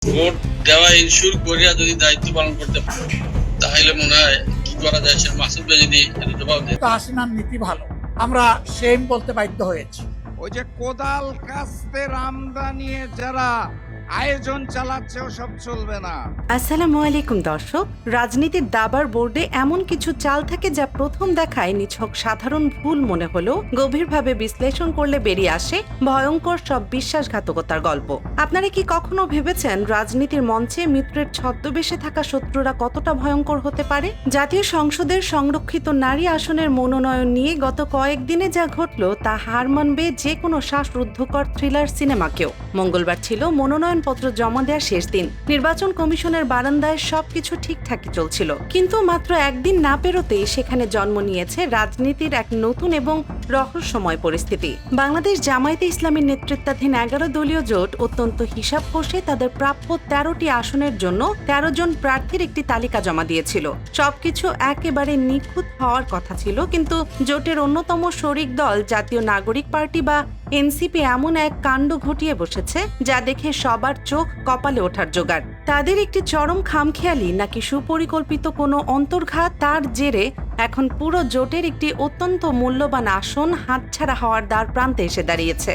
Vote দেওয়া ensure করিয়া যদি দায়িত্ব পালন করতে পারে তাহলে মনে হয় কি করা যায় সে মাসুদ ভাই যদি জবাব দেয়। হাসিনার নীতি ভালো, আমরা সেম বলতে বাধ্য হয়েছি। ওই যে কোদাল কাস্তে রামদা নিয়ে যারা আয়োজন চালাচ্ছে ওসব চলবে না। আসসালামু আলাইকুম দর্শক। রাজনীতির দাবার বোর্ডে এমন কিছু চাল থাকে যা প্রথম দেখায় নিছক সাধারণ ভুল মনে হলেও গভীরভাবে বিশ্লেষণ করলে বেরিয়ে আসে ভয়ঙ্কর সব বিশ্বাসঘাতকতার গল্প। আপনারা কি কখনো ভেবেছেন রাজনীতির মঞ্চে মিত্রের ছদ্মবেশে থাকা শত্রুরা কতটা ভয়ঙ্কর হতে পারে? জাতীয় সংসদের সংরক্ষিত নারী আসনের মনোনয়ন নিয়ে গত কয়েকদিনে যা ঘটল তা হার মানবে যে কোনো শ্বাসরুদ্ধকর থ্রিলার সিনেমাকেও। মঙ্গলবার ছিল মনোনয়নপত্র জমা দেওয়ার শেষ দিন। নির্বাচন কমিশনের বারান্দায় সবকিছু ঠিকঠাকই চলছিল, কিন্তু মাত্র একদিন না পেরোতেই সেখানে জন্ম নিয়েছে রাজনীতির এক নতুন এবং রহস্যময় পরিস্থিতি। বাংলাদেশ জামায়াতে ইসলামীর নেতৃত্বাধীন 11 দলীয় জোট অত্যন্ত হিসাব কষে তাদের প্রাপ্য 13টি আসনের জন্য 13 জন প্রার্থীর একটি তালিকা জমা দিয়েছিল। সবকিছু একেবারে নিখুঁত হওয়ার কথা ছিল, কিন্তু জোটের অন্যতম শরিক দল জাতীয় নাগরিক পার্টি বা এনসিপি এমন এক কাণ্ড ঘটিয়ে বসেছে যা দেখে সবার চোখ কপালে ওঠার জোগাড়। তাদের একটি চরম খামখেয়ালি নাকি সুপরিকল্পিত কোনো অন্তর্ঘাত, তার জেরে এখন পুরো জোটের একটি অত্যন্ত মূল্যবান আসন হাতছাড়া হওয়ার দ্বার প্রান্তে এসে দাঁড়িয়েছে।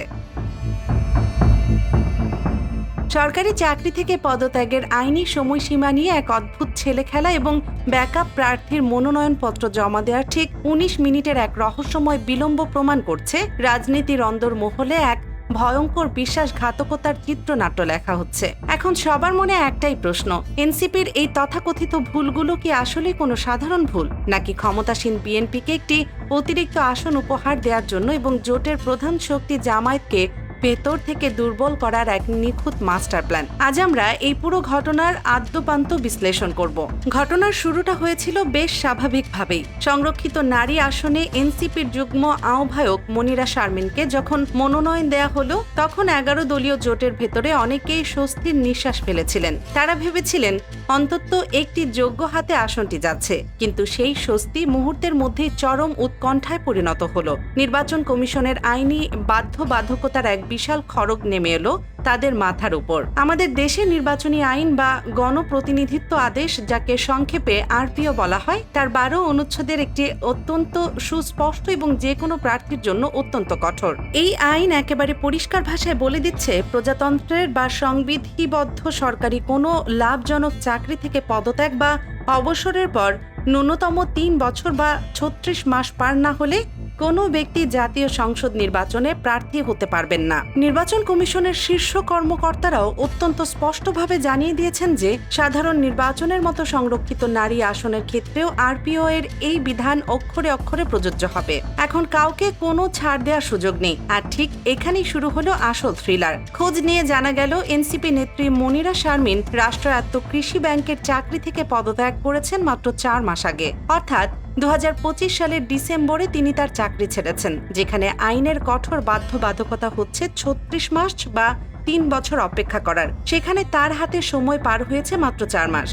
সরকারি চাকরি থেকে পদত্যাগের আইনি সময়সীমা নিয়ে এক অদ্ভুত ছেলেখেলা এবং ব্যাকআপ প্রার্থীর মনোনয়নপত্র জমা দেওয়ার ঠিক 19 মিনিটের এক রহস্যময় বিলম্ব প্রমাণ করছে রাজনীতির অন্দরমহলে এক ভয়ঙ্কর বিশ্বাসঘাতকতার চিত্রনাট্য লেখা হচ্ছে। এখন সবার মনে একটাই প্রশ্ন, এনসিপির এই তথাকথিত ভুলগুলো কি আসলে কোনো সাধারণ ভুল, নাকি ক্ষমতাসীন বিএনপিকে একটি অতিরিক্ত আসন উপহার দেওয়ার জন্য এবং জোটের প্রধান শক্তি জামায়াতকে ভেতর থেকে দুর্বল করার এক নিখুঁত মাস্টার প্ল্যান? আজ আমরা এই পুরো ঘটনার আদ্যপান্ত বিশ্লেষণ করব। ঘটনার শুরুটা হয়েছিল বেশ স্বাভাবিকভাবেই। সংরক্ষিত নারী আসনে এনসিপির যুগ্ম আহ্বায়ক মনিরা শারমিনকে যখন মনোনয়ন দেয়া হলো, তখন 11 দলীয় জোটের ভেতরে অনেকেই স্বস্তির নিঃশ্বাস ফেলেছিলেন। তারা ভেবেছিলেন অন্তত একটি যোগ্য হাতে আসনটি যাচ্ছে, কিন্তু সেই স্বস্তি মুহূর্তের মধ্যেই চরম উৎকণ্ঠায় পরিণত হলো। নির্বাচন কমিশনের আইনি বাধ্যবাধকতার এক বিশাল খড়গ নেমে এলো তাদের মাথার উপর। আমাদের দেশের নির্বাচনী আইন বা গণপ্রতিনিধিত্ব আদেশ, যাকে সংক্ষেপে আরপিও বলা হয়, তার 12 অনুচ্ছেদের একটি অত্যন্ত সুস্পষ্ট এবং যে কোনো প্রার্থীর জন্য অত্যন্ত কঠোর। এই আইন একেবারে পরিষ্কার ভাষায় বলে দিচ্ছে, প্রজাতন্ত্রের বা সংবিধিবদ্ধ সরকারি কোনো লাভজনক চাকরি থেকে পদত্যাগ বা অবসরের পর ন্যূনতম 3 বছর বা 36 মাস পার না হলে কোনো ব্যক্তি জাতীয় সংসদ নির্বাচনে প্রার্থী হতে পারবেন না। নির্বাচন কমিশনের শীর্ষ কর্মকর্তারাও অত্যন্ত স্পষ্টভাবে জানিয়ে দিয়েছেন যে সাধারণ নির্বাচনের মতো সংরক্ষিত নারী আসনের ক্ষেত্রেও আরপিও এর এই বিধান অক্ষরে অক্ষরে প্রযোজ্য হবে। এখন কাউকে কোনো ছাড় দেওয়ার সুযোগ নেই। আর ঠিক এখানেই শুরু হলো আসল থ্রিলার। খোঁজ নিয়ে জানা গেল এনসিপি নেত্রী মনিরা শারমিন রাষ্ট্রায়ত্ত কৃষি ব্যাংকের চাকরি থেকে পদত্যাগ করেছেন মাত্র 4 মাস আগে, অর্থাৎ 2025 সালের ডিসেম্বরে তিনি তার চাকরি ছেড়েছেন, যেখানে আইনের কঠোর বাধ্যবাধকতা হচ্ছে 36 মাস বা 3 বছর অপেক্ষা করার। সেখানে তার হাতে সময় পার হয়েছে মাত্র 4 মাস।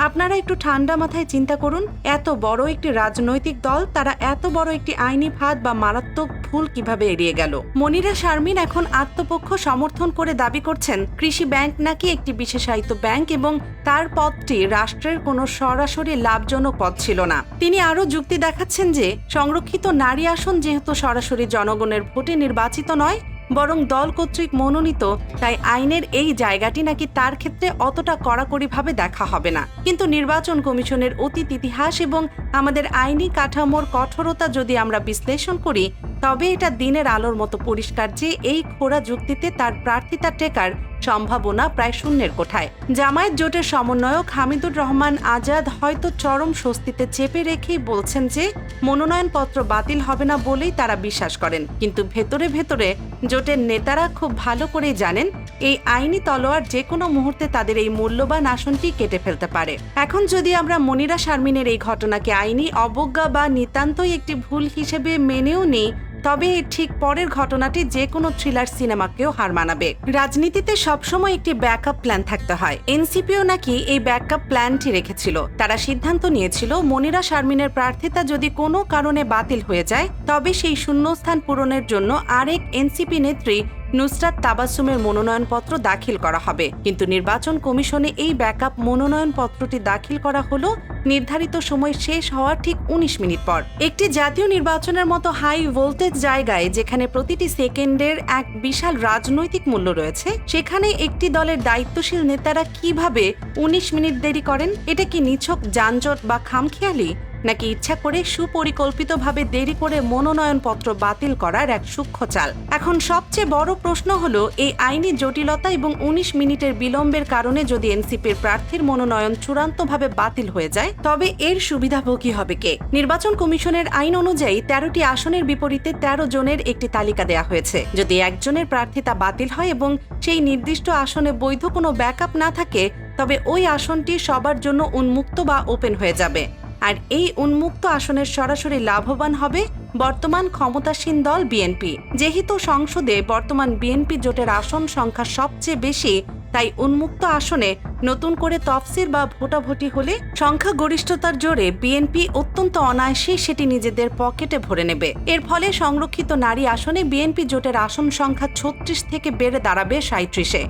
আপনারা একটু ঠান্ডা মাথায় চিন্তা করুন, এত বড় একটি রাজনৈতিক দল তারা এত বড় একটি আইনি ফাঁদ বা মারাত্মক ভুল কিভাবে এড়িয়ে গেল? মনিরা শারমিন এখন আত্মপক্ষ সমর্থন করে দাবি করছেন কৃষি ব্যাংক নাকি একটি বিশেষায়িত ব্যাংক এবং তার পদটি রাষ্ট্রের কোনো সরাসরি লাভজনক পদ ছিল না। তিনি আরও যুক্তি দেখাচ্ছেন যে সংরক্ষিত নারী আসন যেহেতু সরাসরি জনগণের ভোটে নির্বাচিত নয় বরং দল কর্তৃক মনোনীত, তাই আইনের এই জায়গাটি নাকি তার ক্ষেত্রে অতটা কড়াকড়িভাবে দেখা হবে না। কিন্তু নির্বাচন কমিশনের অতীত ইতিহাস এবং আমাদের আইনি কাঠামোর কঠোরতা যদি আমরা বিশ্লেষণ করি, তবে এটা দিনের আলোর মতো পরিষ্কার যে এই খোঁড়া যুক্তিতে তার প্রার্থিতা টেকার সম্ভাবনা প্রায় শূন্যের কোঠায়। জামায়াত জোটের সমন্বয়ক হামিদুর রহমান আজাদ হয়তো চরম স্বস্তিতে চেপে রেখেই বলছেন যে মনোনয়নপত্র বাতিল হবে না বলেই তারা বিশ্বাস করেন, কিন্তু ভেতরে ভেতরে জোটের নেতারা খুব ভালো করেই জানেন এই আইনি তলোয়ার যে কোনো মুহূর্তে তাদের এই মূল্যবান আসনটি কেটে ফেলতে পারে। এখন যদি আমরা মনিরা শারমিনের এই ঘটনাকে আইনি অবজ্ঞা বা নিতান্তই একটি ভুল হিসেবে মেনেও নিই, তবে ঠিক পরের ঘটনাটি যে কোনো থ্রিলার সিনেমাকেও হার মানাবে। রাজনীতিতে সবসময় একটি ব্যাকআপ প্ল্যান থাকতে হয়। এনসিপিও নাকি এই ব্যাকআপ প্ল্যানটি রেখেছিল। তারা সিদ্ধান্ত নিয়েছিল মনিরা শারমিনের প্রার্থিতা যদি কোনো কারণে বাতিল হয়ে যায়, তবে সেই শূন্যস্থান পূরণের জন্য আরেক এনসিপি নেত্রী নুসরাত তাবাসসুমের মনোনয়নপত্র দাখিল করা হবে, কিন্তু নির্বাচন কমিশনে এই ব্যাকআপ মনোনয়নপত্রটি দাখিল করা হলো নির্ধারিত সময় শেষ হওয়ার ঠিক ১৯ মিনিট পর। একটি জাতীয় নির্বাচনের মতো হাই ভোল্টেজ জায়গায়, যেখানে প্রতিটি সেকেন্ডের এক বিশাল রাজনৈতিক মূল্য রয়েছে, সেখানে একটি দলের দায়িত্বশীল নেতারা কিভাবে ১৯ মিনিট দেরি করেন? এটা কি নিছক যানজট বা খামখেয়ালি, নাকি ইচ্ছা করে সুপরিকল্পিতভাবে দেরি করে মনোনয়নপত্র বাতিল করার এক সূক্ষ্ম চাল? এখন সবচেয়ে বড় প্রশ্ন হলো, এই আইনি জটিলতা এবং ১৯ মিনিটের বিলম্বের কারণে যদি এনসিপির প্রার্থীর মনোনয়ন চূড়ান্তভাবে বাতিল হয়ে যায়, তবে এর সুবিধাভোগী হবে কে? নির্বাচন কমিশনের আইন অনুযায়ী ১৩টি আসনের বিপরীতে ১৩ জনের একটি তালিকা দেয়া হয়েছে। যদি একজনের প্রার্থিতা বাতিল হয় এবং সেই নির্দিষ্ট আসনে বৈধ কোনো ব্যাকআপ না থাকে, তবে ওই আসনটি সবার জন্য উন্মুক্ত বা ওপেন হয়ে যাবে। আর এই উন্মুক্ত আসনের সরাসরি লাভবান হবে বর্তমান ক্ষমতাসীন দল বিএনপি। যেহেতু সংসদে বর্তমান বিএনপি জোটের আসন সংখ্যা সবচেয়ে বেশি, তাই উন্মুক্ত আসনে নতুন করে তফসিল বা ভোটাভুটি হলে সংখ্যাগরিষ্ঠতার জোরে বিএনপি অত্যন্ত অনায়াসেই সেটি নিজেদের পকেটে ভরে নেবে। এর ফলে সংরক্ষিত নারী আসনে বিএনপি জোটের আসন সংখ্যা ৩৬ থেকে বেড়ে দাঁড়াবে ৩৭-এ।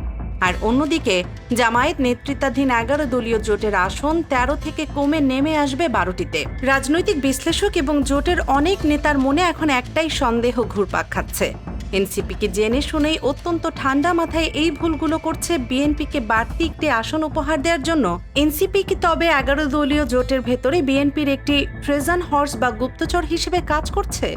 আর অন্যদিকে জামায়াত নেতৃত্বাধীন ১১ দলীয় জোটের আসন ১৩ থেকে কমে নেমে আসবে ১২টিতে। রাজনৈতিক বিশ্লেষক এবং জোটের অনেক নেতার মনে এখন একটাই সন্দেহ ঘুরপাক খাচ্ছে। এনসিপিকে জেনে শুনেই অত্যন্ত ঠান্ডা মাথায় এই ভুলগুলো করছে বিএনপিকে বাড়তি একটি আসন উপহার দেওয়ার জন্য। এনসিপি কি তবে ১১ দলীয় জোটের ভেতরে বিএনপির একটি ট্রেজান হর্স বা গুপ্তচর হিসেবে কাজ করছে?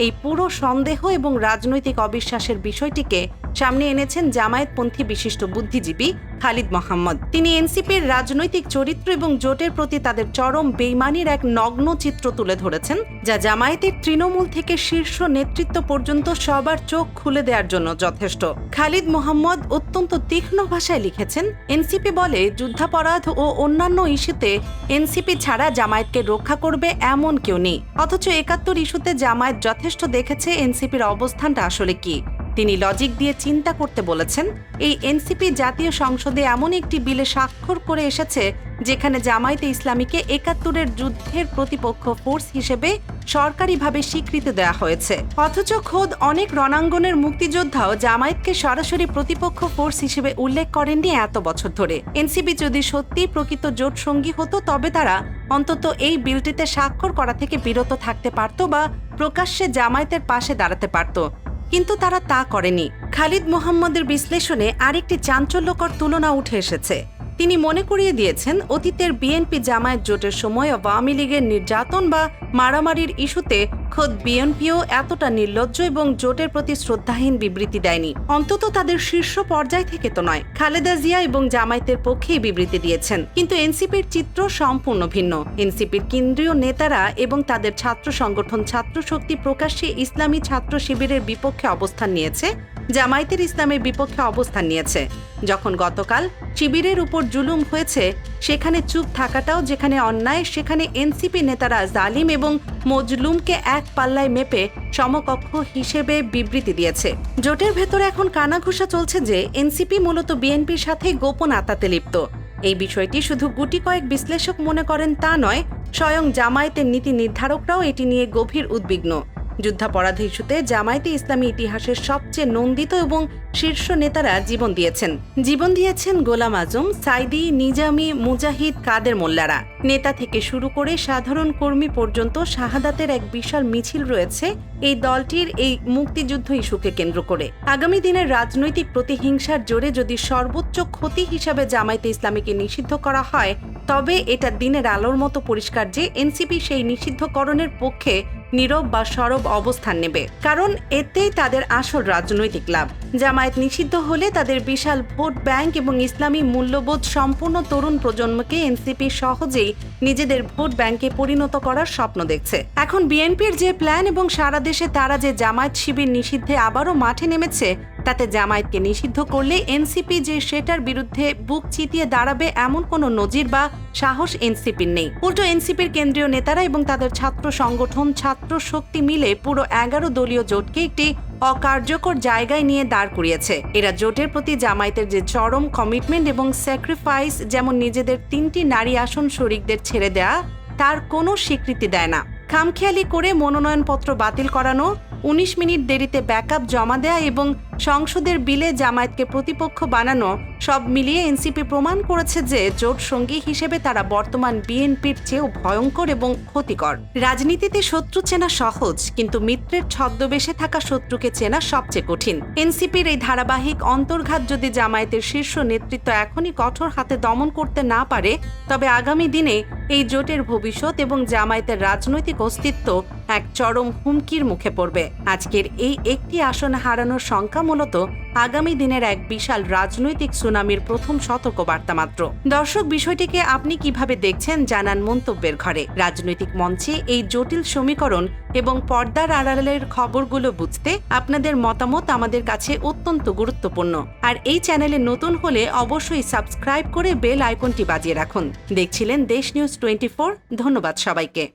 এই পুরো সন্দেহ এবং রাজনৈতিক অবিশ্বাসের বিষয়টিকে সামনে এনেছেন জামায়াতপন্থী বিশিষ্ট বুদ্ধিজীবী খালিদ মোহাম্মদ। তিনি এনসিপির রাজনৈতিক চরিত্র এবং জোটের প্রতি তাদের চরম বেইমানির এক নগ্ন চিত্র তুলে ধরেছেন, যা জামায়াতের তৃণমূল থেকে শীর্ষ নেতৃত্ব পর্যন্ত সবার চোখ খুলে দেওয়ার জন্য যথেষ্ট। খালিদ মোহাম্মদ অত্যন্ত তীক্ষ্ণ ভাষায় লিখেছেন, এনসিপি বলে যুদ্ধাপরাধ ও অন্যান্য ইস্যুতে এনসিপি ছাড়া জামায়াতকে রক্ষা করবে এমন কেউ নেই। অথচ ৭১ ইস্যুতে জামায়াত যথেষ্ট দেখেছে এনসিপির অবস্থানটা আসলে কি। তিনি লজিক দিয়ে চিন্তা করতে বলেছেন, এই এনসিপি জাতীয় সংসদে এমন একটি বিলে স্বাক্ষর করে এসেছে যেখানে জামায়াতে ইসলামীকে ৭১-এর যুদ্ধের প্রতিপক্ষ ফোর্স হিসেবে সরকারিভাবে স্বীকৃতি দেওয়া হয়েছে। অথচ খোদ অনেক রণাঙ্গনের মুক্তিযোদ্ধাও জামায়াতকে সরাসরি প্রতিপক্ষ ফোর্স হিসেবে উল্লেখ করেননি এত বছর ধরে। এনসিপি যদি সত্যি প্রকৃত জোট সঙ্গী হতো, তবে তারা অন্তত এই বিলটিতে স্বাক্ষর করা থেকে বিরত থাকতে পারত বা প্রকাশ্যে জামায়াতের পাশে দাঁড়াতে পারত, কিন্তু তারা তা করেনি। খালিদ মোহাম্মদের বিশ্লেষণে আরেকটি চাঞ্চল্যকর তুলনা উঠে এসেছে। তিনি মনে করিয়ে দিয়েছেন, অতীতের বিএনপি জামায়াত জোটের সময় আওয়ামী লীগের নির্যাতন বা মারামারির ইস্যুতে খোদ বিএনপিও এতটা নির্লজ্জ এবং জোটের প্রতি শ্রদ্ধাহীন বিবৃতি দেয়নি। অন্তত তাদের শীর্ষ পর্যায় থেকে তো নয়। খালেদা জিয়া এবং জামায়াতের পক্ষেই বিবৃতি দিয়েছেন। কিন্তু এনসিপির চিত্র সম্পূর্ণ ভিন্ন। এনসিপির কেন্দ্রীয় নেতারা এবং তাদের ছাত্র সংগঠন ছাত্র শক্তি প্রকাশ্যে ইসলামী ছাত্র শিবিরের বিপক্ষে অবস্থান নিয়েছে, জামায়াতের ইসলামের বিপক্ষে অবস্থান নিয়েছে। যখন গতকাল শিবিরের উপর জুলুম হয়েছে, সেখানে চুপ থাকাটাও যেখানে অন্যায়, সেখানে এনসিপি নেতারা জালিম এবং মজলুমকে এক পাল্লায় মেপে সমকক্ষ হিসেবে বিবৃতি দিয়েছে। জোটের ভেতরে এখন কানাঘুষা চলছে যে এনসিপি মূলত বিএনপির সাথে গোপন আতাতে লিপ্ত। এই বিষয়টি শুধু গুটি কয়েক বিশ্লেষক মনে করেন তা নয়, স্বয়ং জামায়াতের নীতি নির্ধারকরাও এটি নিয়ে গভীর উদ্বিগ্ন। যুদ্ধাপরাধ ইস্যুতে জামায়াতে ইসলামী ইতিহাসের সবচেয়ে নন্দিত এবং শীর্ষ নেতারা জীবন দিয়েছেন গোলাম আজম, সাইদি, নিজামী, মুজাহিদ, কাদের মোল্লারা। নেতা থেকে শুরু করে সাধারণ কর্মী পর্যন্ত শাহাদাতের এক বিশাল মিছিল রয়েছে এই দলটির এই মুক্তিযুদ্ধ ইস্যুকে কেন্দ্র করে। আগামী দিনের রাজনৈতিক প্রতিহিংসার জোরে যদি সর্বোচ্চ ক্ষতি হিসাবে জামায়াতে ইসলামীকে নিষিদ্ধ করা হয়, তবে এটা দিনের আলোর মতো পরিষ্কার যে এনসিপি সেই নিষিদ্ধকরণের পক্ষে নীরব বা সরব অবস্থান নেবে, কারণ এতেই তাদের আসল রাজনৈতিক লাভ। জামায়াত নিষিদ্ধ হলে তাদের বিশাল ভোট ব্যাংক এবং ইসলামী মূল্যবোধ সম্পূর্ণ তরুণ প্রজন্মকে এনসিপি সহজেই নিজেদের ভোট ব্যাংকে পরিণত করার স্বপ্ন দেখছে। এখন বিএনপির যে প্ল্যান এবং সারা দেশে তারা যে জামায়াত শিবির নিষিদ্ধে আবারও মাঠে নেমেছে, তাতে জামায়াতকে নিষিদ্ধ করলে এনসিপি যে সেটার বিরুদ্ধে বুক চিতিয়ে দাঁড়াবে এমন কোনো নজির বা সাহস এনসিপির নেই। উল্টো এনসিপির কেন্দ্রীয় নেতারা এবং তাদের ছাত্র সংগঠন ছাত্র শক্তি মিলে পুরো 11 দলীয় জোটকে একটি অকার্যকর জায়গায় নিয়ে দাঁড় করিয়েছে। এরা জোটের প্রতি জামায়াতের যে চরম কমিটমেন্ট এবং স্যাক্রিফাইস, যেমন নিজেদের 3টি নারী আসন শরিকদের ছেড়ে দেয়া, তার কোনো স্বীকৃতি দেয় না। খামখেয়ালি করে মনোনয়নপত্র বাতিল করানো, 19 মিনিট দেরিতে ব্যাকআপ জমা দেয়া এবং সংসদের বিলে জামায়াতকে প্রতিপক্ষ বানানো সব মিলিয়ে এনসিপি প্রমাণ করেছে যে জোট সঙ্গী হিসেবে তারা বর্তমান বিএনপির চেয়েও ভয়ঙ্কর এবং ক্ষতিকর। রাজনীতিতে শত্রু চেনা সহজ, কিন্তু মিত্রের ছদ্মবেশে থাকা শত্রুকে চেনা সবচেয়ে কঠিন। এনসিপির এই ধারাবাহিক অন্তর্ঘাত যদি জামায়াতের শীর্ষ নেতৃত্ব এখনই কঠোর হাতে দমন করতে না পারে, তবে আগামী দিনে এই জোটের ভবিষ্যৎ এবং জামায়াতের রাজনৈতিক অস্তিত্ব এক চরম হুমকির মুখে পড়বে। আজকের এই একটি আসন হারানোর সংখ্যা মূলত আগামী দিনের এক বিশাল রাজনৈতিক সুনামির প্রথম সতর্কবার্তা মাত্র। দর্শক, বিষয়টিকে আপনি কিভাবে দেখছেন জানান মন্তব্যের ঘরে। রাজনৈতিক মঞ্চে এই জটিল সমীকরণ এবং পর্দার আড়ালের খবরগুলো বুঝতে আপনাদের মতামত আমাদের কাছে অত্যন্ত গুরুত্বপূর্ণ। আর এই চ্যানেলে নতুন হলে অবশ্যই সাবস্ক্রাইব করে বেল আইকনটি বাজিয়ে রাখুন। দেখছিলেন দেশ নিউজ 24। ধন্যবাদ সবাইকে।